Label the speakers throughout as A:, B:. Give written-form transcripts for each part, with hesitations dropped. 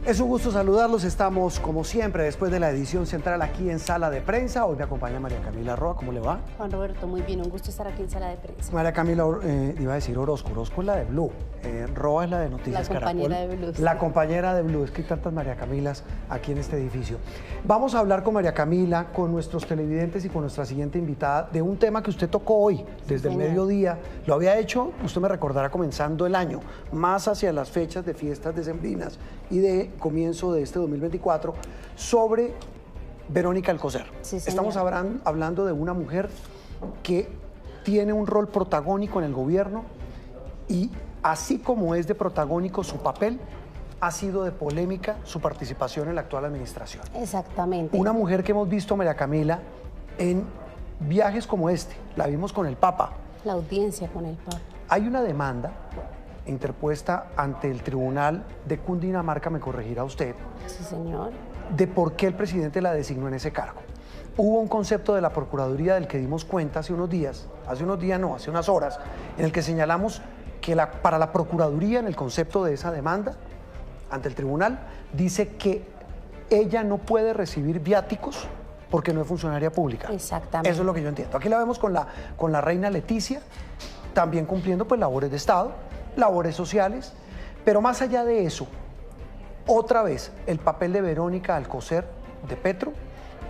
A: Es un gusto saludarlos, estamos como siempre después de la edición central aquí en Sala de Prensa. Hoy me acompaña María Camila Roa, ¿cómo le va?
B: Juan Roberto, muy bien, un gusto estar aquí en Sala de Prensa.
A: María Camila, iba a decir Orozco es la de Blue, Roa es la de Noticias Caracol.
B: La compañera de Blue.
A: La compañera de Blue, es que hay tantas María Camilas aquí en este edificio. Vamos a hablar con María Camila, con nuestros televidentes y con nuestra siguiente invitada de un tema que usted tocó hoy, desde el mediodía. Lo había hecho, usted me recordará, comenzando el año, más hacia las fechas de fiestas decembrinas y de comienzo de este 2024, sobre Verónica Alcocer.
B: Sí,
A: estamos hablando de una mujer que tiene un rol protagónico en el gobierno y así como es de protagónico su papel, ha sido de polémica su participación en la actual administración.
B: Exactamente.
A: Una mujer que hemos visto, María Camila, en viajes como este, la vimos con el Papa.
B: La audiencia con el Papa.
A: Hay una demanda interpuesta ante el Tribunal de Cundinamarca, me corregirá usted,
B: Sí, señor.
A: de por qué el presidente la designó en ese cargo. Hubo un concepto de la Procuraduría del que dimos cuenta hace unas horas, en el que señalamos que para la Procuraduría, en el concepto de esa demanda ante el tribunal, dice que ella no puede recibir viáticos porque no es funcionaria pública.
B: Exactamente.
A: Eso es lo que yo entiendo. Aquí la vemos con la reina Leticia, también cumpliendo pues labores de Estado, labores sociales, pero más allá de eso, otra vez el papel de Verónica Alcocer de Petro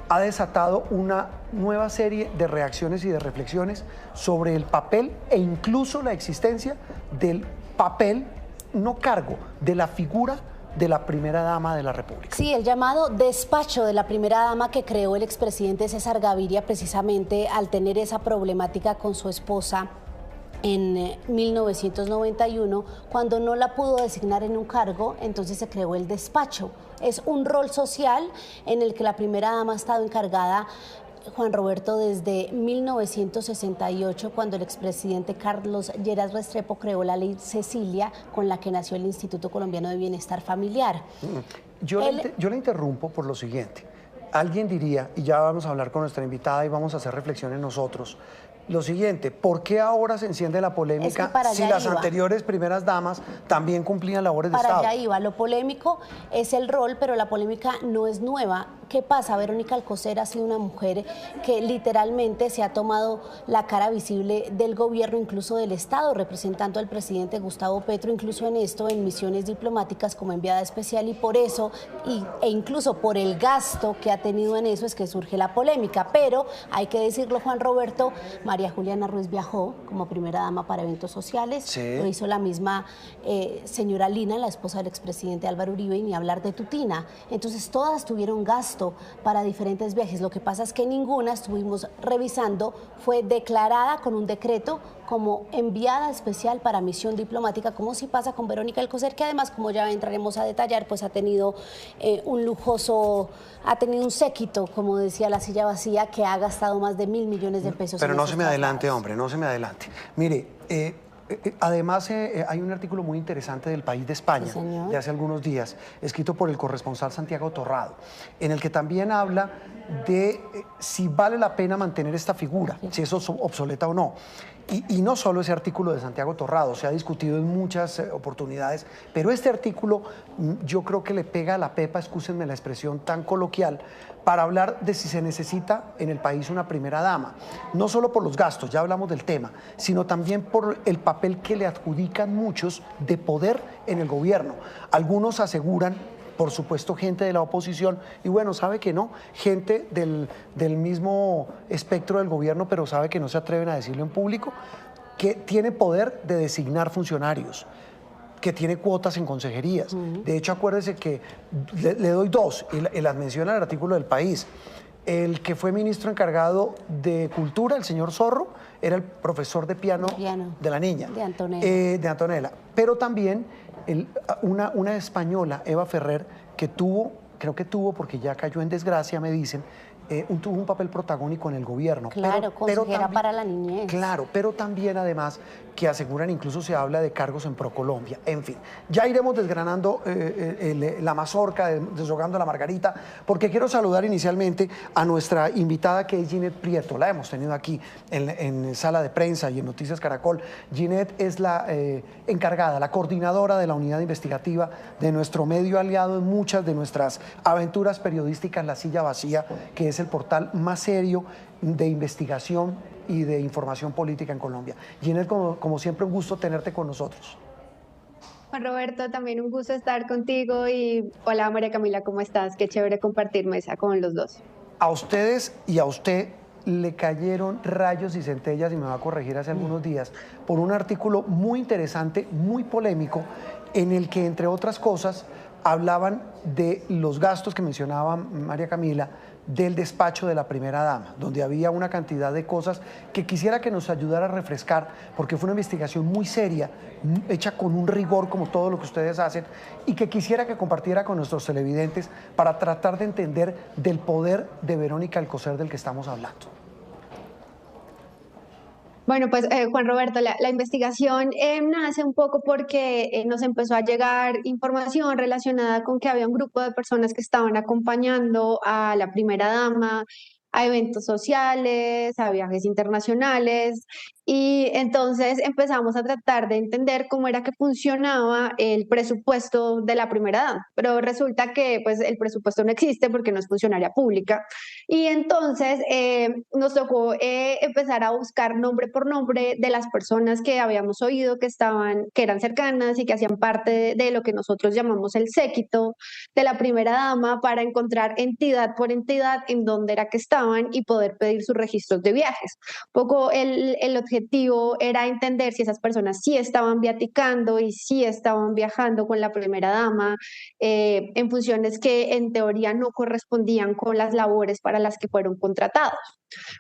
A: ha desatado una nueva serie de reacciones y de reflexiones sobre el papel e incluso la existencia del papel, no cargo, de la figura de la primera dama de la República.
B: Sí, el llamado despacho de la primera dama que creó el expresidente César Gaviria precisamente al tener esa problemática con su esposa en 1991, cuando no la pudo designar en un cargo, entonces se creó el despacho. Es un rol social en el que la primera dama ha estado encargada, Juan Roberto, desde 1968, cuando el expresidente Carlos Lleras Restrepo creó la ley Cecilia, con la que nació el Instituto Colombiano de Bienestar Familiar.
A: Yo le interrumpo por lo siguiente. Alguien diría, y ya vamos a hablar con nuestra invitada y vamos a hacer reflexiones nosotros, lo siguiente: ¿por qué ahora se enciende la polémica si las anteriores primeras damas también cumplían labores de Estado?
B: Para allá iba. Lo polémico es el rol, pero la polémica no es nueva. ¿Qué pasa? Verónica Alcocer ha sido una mujer que literalmente se ha tomado la cara visible del gobierno, incluso del Estado, representando al presidente Gustavo Petro, incluso en esto, en misiones diplomáticas como enviada especial, y por eso, e incluso por el gasto que ha tenido en eso, es que surge la polémica. Pero hay que decirlo, Juan Roberto, María Juliana Ruiz viajó como primera dama para eventos sociales,
A: sí.
B: Lo hizo la misma señora Lina, la esposa del expresidente Álvaro Uribe, y ni hablar de Tutina. Entonces todas tuvieron gasto para diferentes viajes. Lo que pasa es que ninguna, estuvimos revisando, fue declarada con un decreto como enviada especial para misión diplomática, como sí pasa con Verónica Alcocer, que además, como ya entraremos a detallar, pues ha tenido ha tenido un séquito, como decía La Silla Vacía, que ha gastado más de 1.000 millones de pesos.
A: Pero no se me adelante, hombre, no se me adelante. Mire, además hay un artículo muy interesante del País de España,
B: sí,
A: de hace algunos días, escrito por el corresponsal Santiago Torrado, en el que también habla de si vale la pena mantener esta figura, si eso es obsoleta o no. Y no solo ese artículo de Santiago Torrado, se ha discutido en muchas oportunidades, pero este artículo yo creo que le pega a la pepa, excúsenme la expresión tan coloquial, para hablar de si se necesita en el país una primera dama. No solo por los gastos, ya hablamos del tema, sino también por el papel que le adjudican muchos de poder en el gobierno. Algunos aseguran, por supuesto, gente de la oposición, y bueno, sabe que no, gente del mismo espectro del gobierno, pero sabe que no se atreven a decirlo en público, que tiene poder de designar funcionarios, que tiene cuotas en consejerías. De hecho, acuérdese que le doy dos, y las menciona en el artículo del País. El que fue ministro encargado de Cultura, el señor Zorro, era el profesor de piano de la niña.
B: De Antonella.
A: De Antonella. Pero también una española, Eva Ferrer, que creo que tuvo, porque ya cayó en desgracia, me dicen, tuvo un papel protagónico en el gobierno.
B: Claro, consejera
A: también,
B: para la niñez.
A: Claro, pero también además que aseguran, incluso se habla de cargos en ProColombia. En fin, ya iremos desgranando la mazorca, desahogando la margarita, porque quiero saludar inicialmente a nuestra invitada, que es Ginette Prieto. La hemos tenido aquí en sala de prensa y en Noticias Caracol. Ginette es la encargada, la coordinadora de la unidad investigativa de nuestro medio aliado en muchas de nuestras aventuras periodísticas, La Silla Vacía, que es el portal más serio de investigación y de información política en Colombia. Ginette, como siempre, un gusto tenerte con nosotros.
C: Juan Roberto, también un gusto estar contigo y hola María Camila, ¿cómo estás? Qué chévere compartir mesa con los dos.
A: A ustedes y a usted le cayeron rayos y centellas, y me va a corregir, hace algunos días, por un artículo muy interesante, muy polémico, en el que, entre otras cosas, hablaban de los gastos que mencionaba María Camila, del despacho de la primera dama, donde había una cantidad de cosas que quisiera que nos ayudara a refrescar, porque fue una investigación muy seria, hecha con un rigor como todo lo que ustedes hacen, y que quisiera que compartiera con nuestros televidentes para tratar de entender del poder de Verónica Alcocer del que estamos hablando.
C: Bueno, pues Juan Roberto, la investigación nace un poco porque nos empezó a llegar información relacionada con que había un grupo de personas que estaban acompañando a la primera dama a eventos sociales, a viajes internacionales, y entonces empezamos a tratar de entender cómo era que funcionaba el presupuesto de la primera dama, pero resulta que pues el presupuesto no existe porque no es funcionaria pública, y entonces nos tocó empezar a buscar nombre por nombre de las personas que habíamos oído que eran cercanas y que hacían parte de lo que nosotros llamamos el séquito de la primera dama, para encontrar entidad por entidad en dónde era que estaban y poder pedir sus registros de viajes. Un poco el objetivo era entender si esas personas sí estaban viaticando y sí estaban viajando con la primera dama en funciones que en teoría no correspondían con las labores para las que fueron contratados.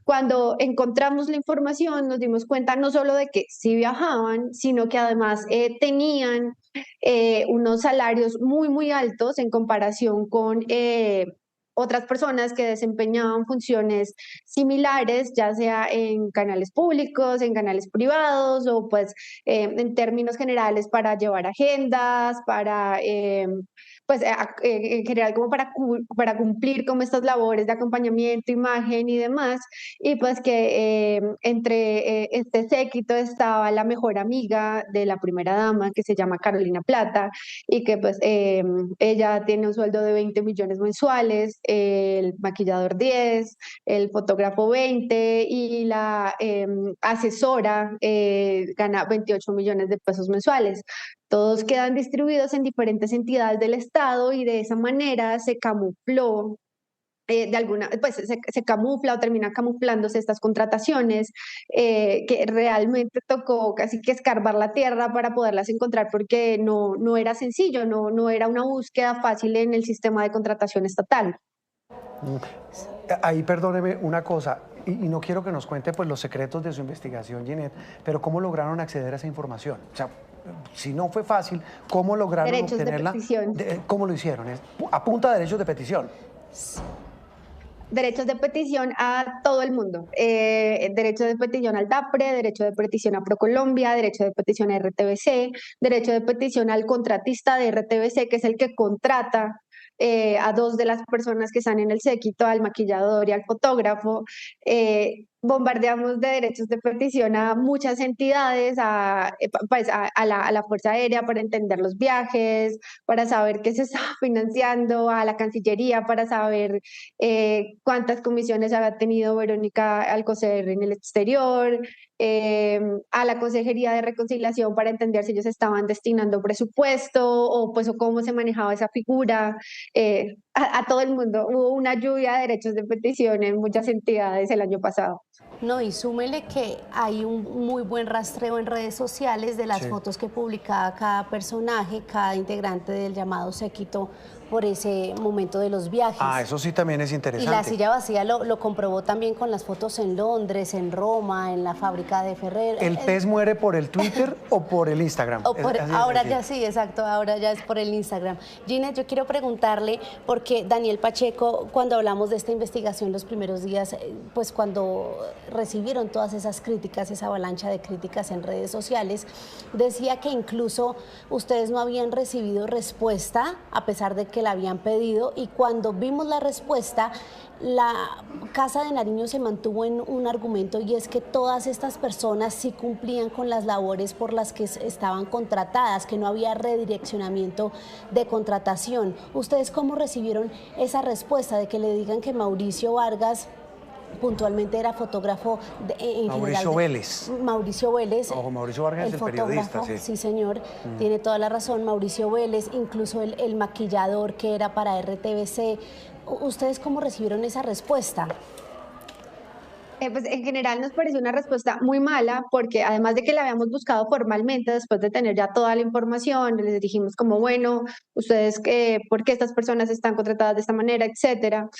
C: Cuando encontramos la información nos dimos cuenta no solo de que sí viajaban, sino que además tenían unos salarios muy, muy altos en comparación con otras personas que desempeñaban funciones similares, ya sea en canales públicos, en canales privados, o pues en términos generales para llevar agendas, para pues en general como para cumplir como estas labores de acompañamiento, imagen y demás, y pues que entre este séquito estaba la mejor amiga de la primera dama, que se llama Carolina Plata, y que pues ella tiene un sueldo de 20 millones mensuales, el maquillador 10, el fotógrafo 20, y la asesora gana 28 millones de pesos mensuales. Todos quedan distribuidos en diferentes entidades del Estado, y de esa manera se camufló de alguna, pues se camufla o termina camuflándose estas contrataciones, que realmente tocó casi que escarbar la tierra para poderlas encontrar, porque no era sencillo, no era una búsqueda fácil en el sistema de contratación estatal.
A: Ahí perdóneme una cosa, y no quiero que nos cuente pues los secretos de su investigación, Ginette, pero ¿cómo lograron acceder a esa información? O sea, si no fue fácil, ¿cómo lograron
C: derechos
A: obtenerla?
C: De petición.
A: ¿Cómo lo hicieron? A punta de derechos de petición.
C: Derechos de petición a todo el mundo, derecho de petición al DAPRE, derecho de petición a ProColombia, derecho de petición a RTBC, derecho de petición al contratista de RTBC, que es el que contrata a dos de las personas que están en el séquito, al maquillador y al fotógrafo. Bombardeamos de derechos de petición a muchas entidades, pues a la Fuerza Aérea para entender los viajes, para saber qué se estaba financiando, a la Cancillería para saber cuántas comisiones había tenido Verónica Alcocer en el exterior, a la Consejería de Reconciliación para entender si ellos estaban destinando presupuesto o pues o cómo se manejaba esa figura. A todo el mundo. Hubo una lluvia de derechos de petición en muchas entidades el año pasado.
B: No, y súmele que hay un muy buen rastreo en redes sociales de las fotos que publicaba cada personaje, cada integrante del llamado séquito por ese momento de los viajes.
A: Ah, eso sí también es interesante.
B: Y la silla vacía lo comprobó también con las fotos en Londres, en Roma, en la fábrica de Ferrer.
A: ¿El pez muere por el Twitter o por el Instagram?
B: Ahora ya sí, exacto, ahora ya es por el Instagram. Ginette, yo quiero preguntarle, porque Daniel Pacheco, cuando hablamos de esta investigación los primeros días, pues cuando recibieron todas esas críticas, esa avalancha de críticas en redes sociales, decía que incluso ustedes no habían recibido respuesta, a pesar de que la habían pedido, y cuando vimos la respuesta, la Casa de Nariño se mantuvo en un argumento, y es que todas estas personas sí cumplían con las labores por las que estaban contratadas, que no había redireccionamiento de contratación. ¿Ustedes cómo recibieron esa respuesta de que le digan que Mauricio Vargas puntualmente era fotógrafo
A: Mauricio Vélez.
B: Mauricio Vélez.
A: Ojo, Mauricio Vargas es el periodista, sí.
B: Sí, señor, tiene toda la razón. Mauricio Vélez, incluso el maquillador que era para RTBC. ¿Ustedes cómo recibieron esa respuesta?
C: Pues en general nos pareció una respuesta muy mala, porque además de que la habíamos buscado formalmente después de tener ya toda la información, les dijimos como, bueno, ustedes, ¿por qué estas personas están contratadas de esta manera, etcétera?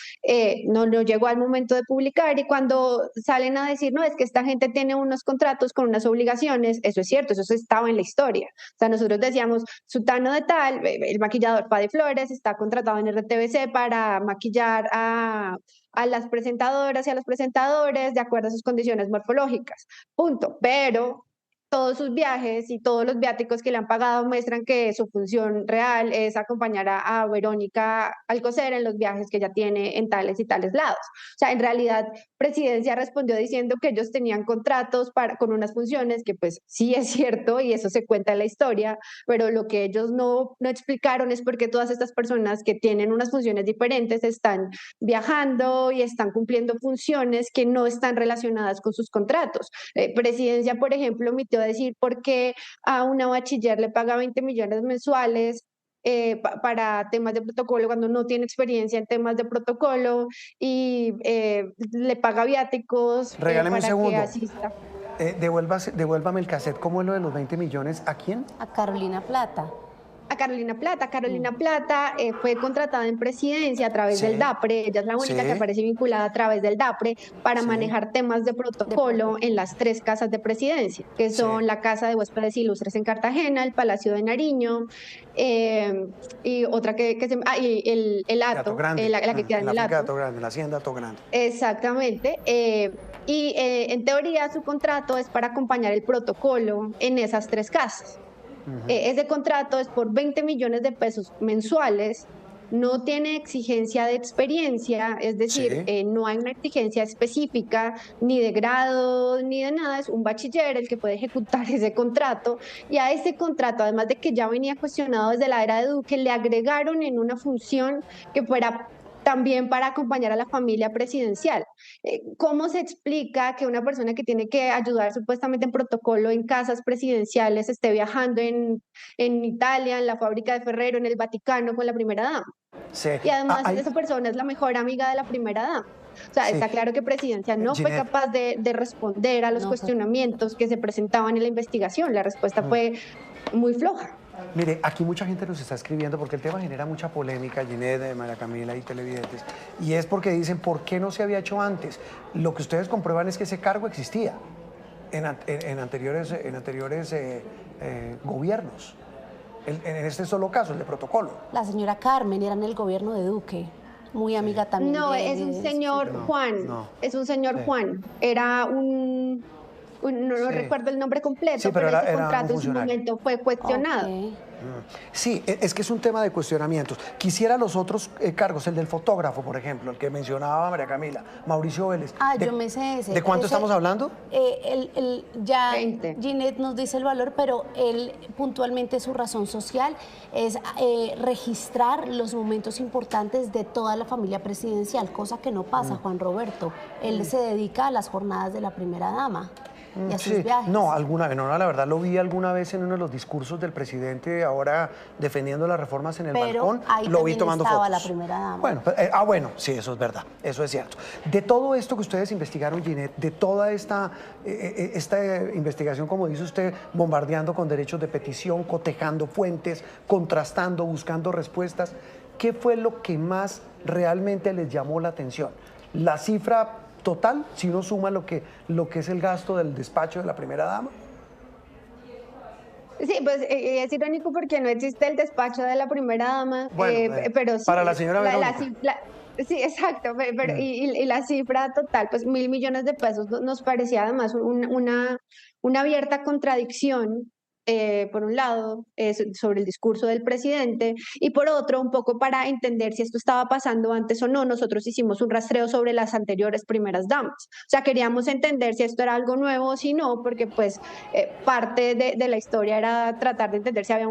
C: No llegó al momento de publicar, y cuando salen a decir, no, es que esta gente tiene unos contratos con unas obligaciones, eso es cierto, eso estaba en la historia. O sea, nosotros decíamos, sutano de tal, el maquillador Pade Flores, está contratado en RTBC para maquillar a las presentadoras y a los presentadores de acuerdo a sus condiciones morfológicas, punto. Pero todos sus viajes y todos los viáticos que le han pagado muestran que su función real es acompañar a Verónica Alcocer en los viajes que ella tiene en tales y tales lados. O sea, en realidad, Presidencia respondió diciendo que ellos tenían contratos con unas funciones, que pues sí es cierto y eso se cuenta en la historia, pero lo que ellos no explicaron es por qué todas estas personas que tienen unas funciones diferentes están viajando y están cumpliendo funciones que no están relacionadas con sus contratos. Presidencia, por ejemplo, omitió decir por qué a una bachiller le paga 20 millones mensuales para temas de protocolo cuando no tiene experiencia en temas de protocolo, y le paga viáticos
A: Regáleme
C: para
A: un segundo.
C: que asista.
A: Devuélvame el cassette. ¿Cómo es lo de los 20 millones? ¿A quién?
B: A Carolina Plata.
C: A Carolina Plata. Carolina Plata fue contratada en Presidencia a través del DAPRE. Ella es la única que aparece vinculada a través del DAPRE para manejar temas de protocolo en las 3 casas de Presidencia, que son la Casa de Huéspedes Ilustres en Cartagena, el Palacio de Nariño, y otra y el Hato, la que queda en el Hato.
A: La Hacienda Hato Grande.
C: Exactamente. En teoría su contrato es para acompañar el protocolo en esas 3 casas. Ese contrato es por 20 millones de pesos mensuales, no tiene exigencia de experiencia, es decir, no hay una exigencia específica ni de grado ni de nada, es un bachiller el que puede ejecutar ese contrato, y a ese contrato, además de que ya venía cuestionado desde la era de Duque, le agregaron en una función que fuera también para acompañar a la familia presidencial. ¿Cómo se explica que una persona que tiene que ayudar supuestamente en protocolo en casas presidenciales esté viajando en Italia, en la fábrica de Ferrero, en el Vaticano con la primera dama?
A: Sí.
C: Y además esa persona es la mejor amiga de la primera dama. O sea, está claro que Presidencia no fue capaz de responder a los cuestionamientos que se presentaban en la investigación. La respuesta fue muy floja.
A: Mire, aquí mucha gente nos está escribiendo porque el tema genera mucha polémica, Ginette, María Camila y televidentes, y es porque dicen, ¿por qué no se había hecho antes? Lo que ustedes comprueban es que ese cargo existía en anteriores gobiernos, en este solo caso, el de protocolo.
B: La señora Carmen era en el gobierno de Duque, muy amiga también.
C: No, es un señor Juan, es un señor Juan, era no recuerdo el nombre completo, pero ese contrato en su momento fue cuestionado.
A: Sí, es que es un tema de cuestionamientos. Quisiera los otros cargos, el del fotógrafo, por ejemplo, el que mencionaba María Camila, Mauricio Vélez.
B: Yo me sé ese.
A: ¿De cuánto estamos hablando?
B: Ya
C: 20.
B: Ginette nos dice el valor, pero él puntualmente su razón social es registrar los momentos importantes de toda la familia presidencial, cosa que no pasa, Juan Roberto. Él se dedica a las jornadas de la primera dama. Y a sus viajes.
A: No, la verdad lo vi alguna vez en uno de los discursos del presidente ahora defendiendo las reformas en el balcón,
B: ahí
A: lo vi tomando fotos.
B: la primera dama.
A: Bueno, sí, eso es verdad, eso es cierto. De todo esto que ustedes investigaron, Ginette, de toda esta investigación, como dice usted, bombardeando con derechos de petición, cotejando fuentes, contrastando, buscando respuestas, ¿qué fue lo que más realmente les llamó la atención? ¿La cifra total, si uno suma lo que es el gasto del despacho de la primera dama?
C: Sí, pues es irónico porque no existe el despacho de la primera dama,
A: Bueno,
C: pero sí,
A: para la señora Verónica.
C: sí, exacto, y la cifra total, pues 1.000 millones de pesos, nos parecía además una abierta contradicción. Por un lado, sobre el discurso del presidente, y por otro, un poco para entender si esto estaba pasando antes o no, nosotros hicimos un rastreo sobre las anteriores primeras damas. O sea, queríamos entender si esto era algo nuevo o si no, porque pues parte de la historia era tratar de entender si había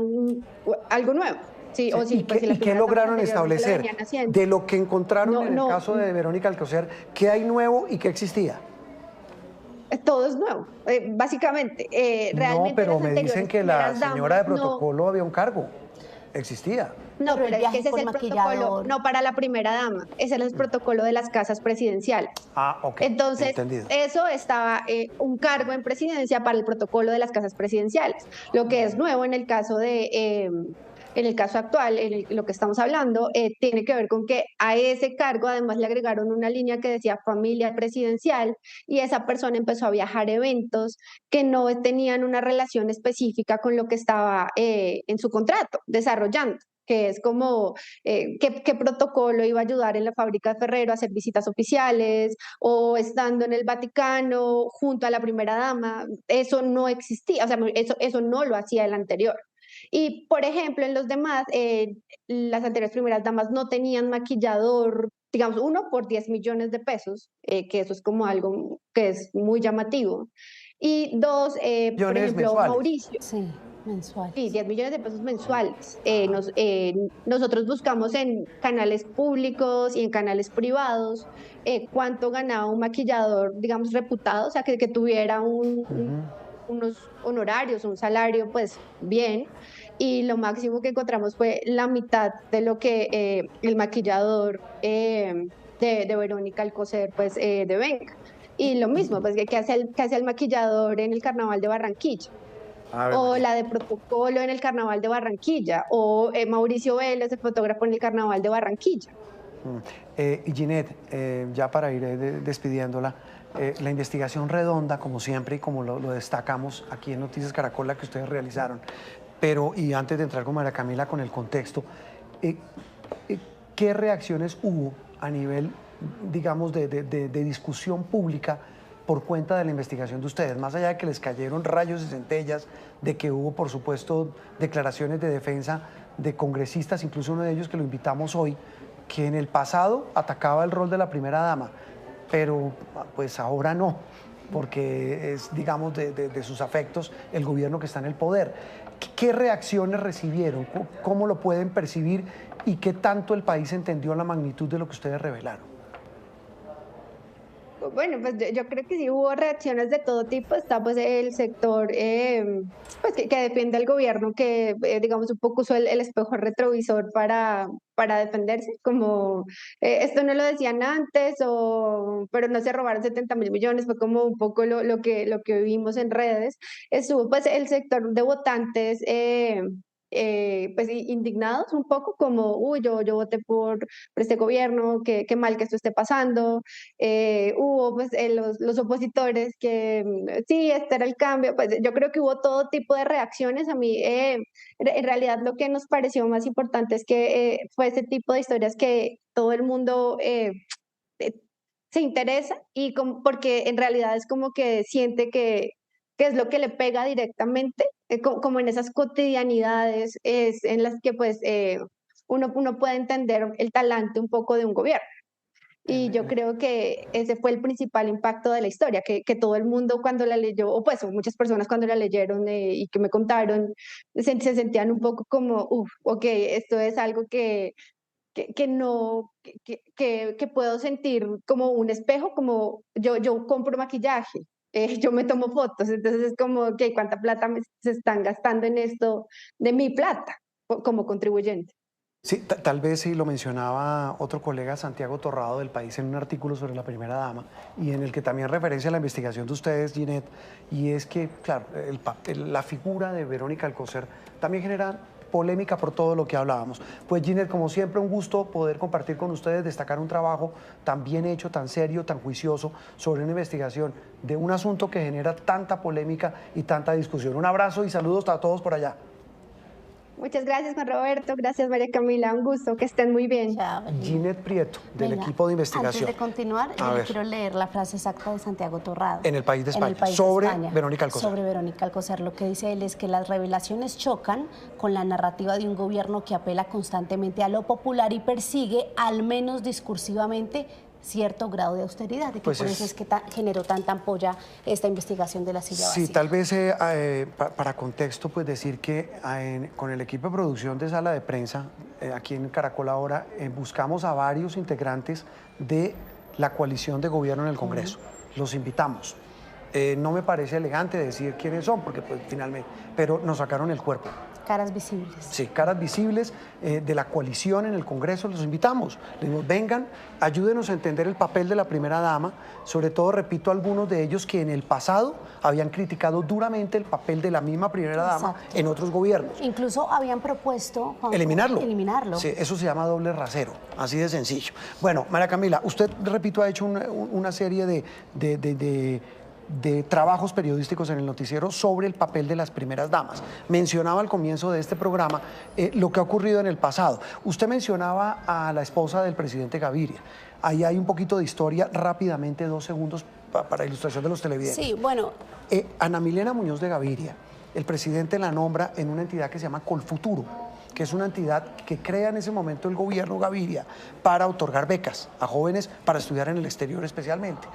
C: algo nuevo. Sí,
A: Sí,
C: o sí, pues si
A: y
C: las
A: qué
C: primeras damas
A: lograron
C: anteriormente lo
A: establecer
C: venían haciendo.
A: de lo que encontraron
C: No,
A: en el
C: no,
A: caso de Verónica Alcocer? ¿Qué hay nuevo y qué existía?
C: todo es nuevo, básicamente.
A: No,
C: Realmente
A: pero
C: las
A: me dicen
C: anteriores
A: que la
C: primeras
A: señora
C: damas
A: de
C: no.
A: protocolo había un cargo. Existía.
C: No,
B: Pero el
C: pero es que
B: viaje
C: ese es
B: con
C: el protocolo,
B: maquillador.
C: no para la primera dama, ese es el protocolo de las casas presidenciales.
A: Ah, ok,
C: Entonces,
A: entendido.
C: eso estaba un cargo en presidencia para el protocolo de las casas presidenciales. Lo que es nuevo en el caso actual, lo que estamos hablando, tiene que ver con que a ese cargo además le agregaron una línea que decía familia presidencial y esa persona empezó a viajar a eventos que no tenían una relación específica con lo que estaba en su contrato desarrollando, que es como qué protocolo iba a ayudar en la fábrica de Ferrero a hacer visitas oficiales o estando en el Vaticano junto a la primera dama. Eso no existía, o sea, eso no lo hacía el anterior. Y, por ejemplo, en los demás, las anteriores primeras damas no tenían maquillador, digamos, uno por 10 millones de pesos, que eso es como algo que es muy llamativo. Y dos, por
A: Millones
C: ejemplo,
A: mensuales.
C: Mauricio.
B: Sí,
C: Sí,
B: mensuales.
C: 10 millones de pesos mensuales. Nosotros buscamos en canales públicos y en canales privados cuánto ganaba un maquillador, digamos, reputado, o sea, que tuviera unos honorarios, un salario, pues bien. Y lo máximo que encontramos fue la mitad de lo que el maquillador de Verónica Alcocer, pues, devenga. Y lo mismo, pues, que hace el maquillador en el Carnaval de Barranquilla
A: Ave
C: o
A: María.
C: la de protocolo en el Carnaval de Barranquilla, o Mauricio Vélez, el fotógrafo en el Carnaval de Barranquilla.
A: Y Ginette, ya para ir despidiéndola, la investigación redonda, como siempre, y como lo destacamos aquí en Noticias Caracol, la que ustedes realizaron, pero, y antes de entrar con María Camila con el contexto, ¿qué reacciones hubo a nivel, digamos, de discusión pública por cuenta de la investigación de ustedes? Más allá de que les cayeron rayos y centellas, de que hubo, por supuesto, declaraciones de defensa de congresistas, incluso uno de ellos que lo invitamos hoy, que en el pasado atacaba el rol de la primera dama, pero pues ahora no, porque es, digamos, de sus afectos el gobierno que está en el poder. ¿Qué reacciones recibieron? ¿Cómo lo pueden percibir? ¿Y qué tanto el país entendió la magnitud de lo que ustedes revelaron?
C: Bueno, pues yo creo que sí hubo reacciones de todo tipo. Está pues el sector pues que defiende al gobierno, que digamos un poco usó el espejo retrovisor para defenderse, como esto no lo decían antes, pero no se robaron 70.000 millones, fue como un poco lo que vimos en redes. Estuvo pues el sector de votantes. Pues indignados un poco como, uy, yo voté por este gobierno, qué mal que esto esté pasando. Hubo pues los opositores que sí, este era el cambio, pues yo creo que hubo todo tipo de reacciones. A mí en realidad lo que nos pareció más importante es que fue ese tipo de historias que todo el mundo eh, se interesa y porque en realidad es como que siente que es lo que le pega directamente, como en esas cotidianidades es en las que pues uno puede entender el talante un poco de un gobierno. Y yo creo que ese fue el principal impacto de la historia, que todo el mundo cuando la leyó, o pues muchas personas cuando la leyeron y que me contaron, se sentían un poco como, uff, ok, esto es algo que no, que puedo sentir como un espejo, como yo compro maquillaje, yo me tomo fotos, entonces es como, ok, ¿cuánta plata se están gastando en esto de mi plata como contribuyente?
A: Sí, tal vez sí lo mencionaba otro colega, Santiago Torrado, del País, en un artículo sobre la primera dama, y en el que también referencia a la investigación de ustedes, Ginette, y es que, claro, la figura de Verónica Alcocer también genera polémica por todo lo que hablábamos. Pues Ginette, como siempre, un gusto poder compartir con ustedes, destacar un trabajo tan bien hecho, tan serio, tan juicioso sobre una investigación de un asunto que genera tanta polémica y tanta discusión. Un abrazo y saludos a todos por allá.
C: Muchas gracias, Juan Roberto. Gracias, María Camila. Un gusto. Que estén muy bien.
B: Chao.
A: Ginette Prieto, del equipo de investigación.
B: Antes de continuar, yo le quiero leer la frase exacta de Santiago Torrado.
A: En El País de España, sobre Verónica Alcocer.
B: Sobre Verónica Alcocer. Lo que dice él es que las revelaciones chocan con la narrativa de un gobierno que apela constantemente a lo popular y persigue, al menos discursivamente, cierto grado de austeridad, y que pues por eso es que generó tanta ampolla esta investigación de la silla vacía.
A: Sí, tal vez para contexto, pues decir que con el equipo de producción de Sala de Prensa, aquí en Caracol Ahora, buscamos a varios integrantes de la coalición de gobierno en el Congreso. Los invitamos. No me parece elegante decir quiénes son, porque pues finalmente, pero nos sacaron el cuerpo.
B: Caras visibles.
A: Sí, caras visibles de la coalición en el Congreso, los invitamos. Les digo, vengan, ayúdenos a entender el papel de la primera dama, sobre todo, repito, algunos de ellos que en el pasado habían criticado duramente el papel de la misma primera dama en otros gobiernos.
B: Incluso habían propuesto, Juan,
A: eliminarlo. Sí, eso se llama doble rasero, así de sencillo. Bueno, María Camila, usted, repito, ha hecho una serie de trabajos periodísticos en el noticiero sobre el papel de las primeras damas. Mencionaba al comienzo de este programa lo que ha ocurrido en el pasado. Usted mencionaba a la esposa del presidente Gaviria. Ahí hay un poquito de historia, rápidamente, 2 segundos para ilustración de los televidentes.
B: Sí, bueno.
A: Ana Milena Muñoz de Gaviria, el presidente la nombra en una entidad que se llama Colfuturo, que es una entidad que crea en ese momento el gobierno Gaviria para otorgar becas a jóvenes para estudiar en el exterior especialmente.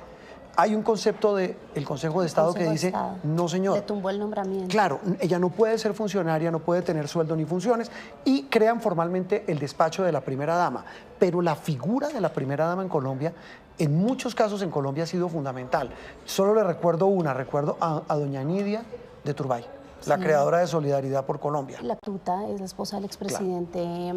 A: Hay un concepto del Consejo de Estado que dice, no señor.
B: Le tumbó el nombramiento.
A: Claro, ella no puede ser funcionaria, no puede tener sueldo ni funciones, y crean formalmente el despacho de la primera dama. Pero la figura de la primera dama en Colombia, en muchos casos en Colombia ha sido fundamental. Solo le recuerdo a doña Nidia de Turbay, la creadora de Solidaridad por Colombia.
B: La tuta es la esposa del expresidente...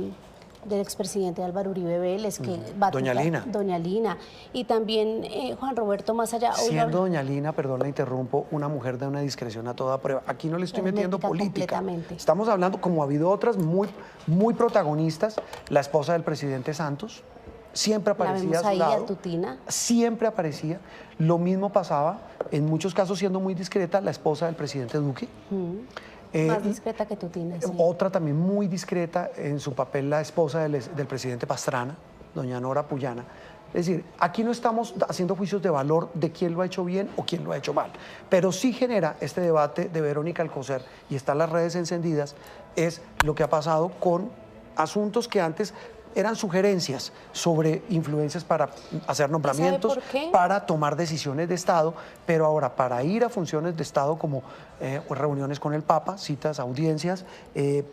B: del expresidente Álvaro Uribe Vélez, que
A: Doña Lina.
B: Doña Lina. Y también Juan Roberto, más allá...
A: Siendo Doña Lina, perdón, la interrumpo, una mujer de una discreción a toda prueba. Aquí no le estoy metiendo política. Estamos hablando, como ha habido otras muy protagonistas, la esposa del presidente Santos, siempre aparecía a su lado.
B: Tutina.
A: Siempre aparecía. Lo mismo pasaba, en muchos casos siendo muy discreta, la esposa del presidente Duque.
B: Más discreta que Tutina. Sí.
A: Otra también muy discreta en su papel, la esposa del presidente Pastrana, doña Nora Puyana. Es decir, aquí no estamos haciendo juicios de valor de quién lo ha hecho bien o quién lo ha hecho mal, pero sí genera este debate de Verónica Alcocer, y están las redes encendidas, es lo que ha pasado con asuntos que antes eran sugerencias sobre influencias para hacer nombramientos, para tomar decisiones de Estado, pero ahora para ir a funciones de Estado como reuniones con el Papa, citas, audiencias,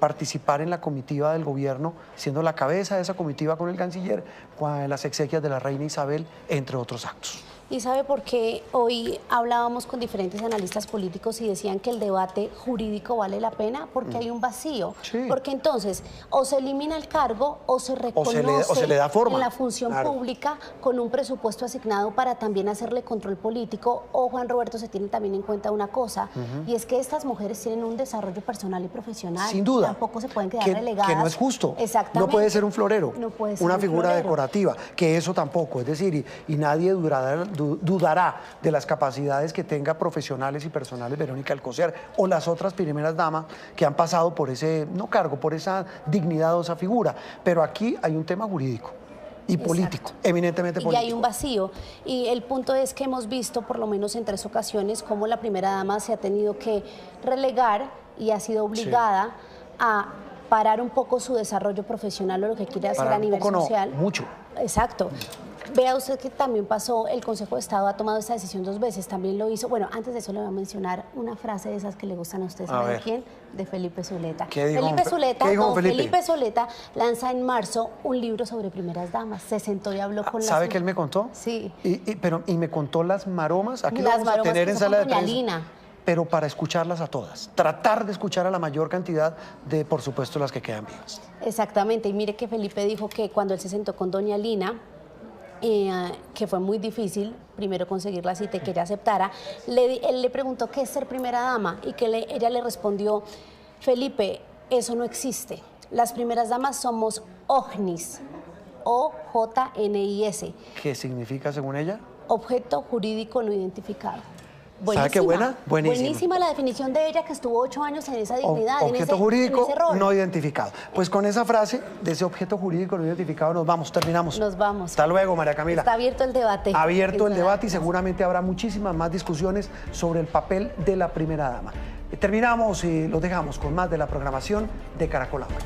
A: participar en la comitiva del gobierno, siendo la cabeza de esa comitiva con el canciller, con las exequias de la reina Isabel, entre otros actos.
B: ¿Y sabe por qué hoy hablábamos con diferentes analistas políticos y decían que el debate jurídico vale la pena? Porque hay un vacío. Sí. Porque entonces o se elimina el cargo o se reconoce
A: o se le da forma
B: en la función pública con un presupuesto asignado para también hacerle control político. O, Juan Roberto, se tiene también en cuenta una cosa, y es que estas mujeres tienen un desarrollo personal y profesional.
A: Sin duda.
B: Tampoco se pueden quedar relegadas.
A: Que no es justo.
B: Exactamente.
A: No puede ser un florero,
B: no puede ser
A: una figura decorativa, que eso tampoco. Es decir, y nadie dudará de las capacidades que tenga profesionales y personales Verónica Alcocer o las otras primeras damas que han pasado por ese, no cargo, por esa dignidad o esa figura. Pero aquí hay un tema jurídico y político, eminentemente político.
B: Y hay un vacío. Y el punto es que hemos visto, por lo menos en 3 ocasiones, cómo la primera dama se ha tenido que relegar y ha sido obligada a parar un poco su desarrollo profesional o lo que quiere hacer a nivel social.
A: No, mucho.
B: Exacto. Vea usted que también pasó, el Consejo de Estado ha tomado esta decisión 2 veces, también lo hizo. Bueno, antes de eso le voy a mencionar una frase de esas que le gustan a ustedes. ¿Saben de quién? De Felipe Zuleta. Felipe Zuleta lanza en marzo un libro sobre primeras damas. Se sentó y habló con
A: ¿Sabe que él me contó?
B: Sí.
A: Y me contó las maromas. Aquí lo vamos a tener en Sala de Prensa. Pero para escucharlas a todas, tratar de escuchar a la mayor cantidad de, por supuesto, las que quedan vivas.
B: Exactamente, y mire que Felipe dijo que cuando él se sentó con doña Lina, que fue muy difícil primero conseguir la cita y que ella aceptara, él le preguntó qué es ser primera dama y que ella le respondió: Felipe, Eso no existe. Las primeras damas somos OJNIS, OJNIS.
A: ¿Qué significa según ella?
B: Objeto jurídico no identificado.
A: ¿Sabe qué buena? Buenísima.
B: Buenísima la definición de ella, que estuvo 8 años en esa dignidad,
A: Objeto jurídico
B: en ese rol.
A: no identificado. Pues con esa frase de ese objeto jurídico no identificado nos vamos, terminamos.
B: Nos vamos.
A: Hasta luego, María Camila.
B: Está abierto el debate.
A: Abierto el debate y seguramente habrá muchísimas más discusiones sobre el papel de la primera dama. Terminamos y los dejamos con más de la programación de Caracol Ahora.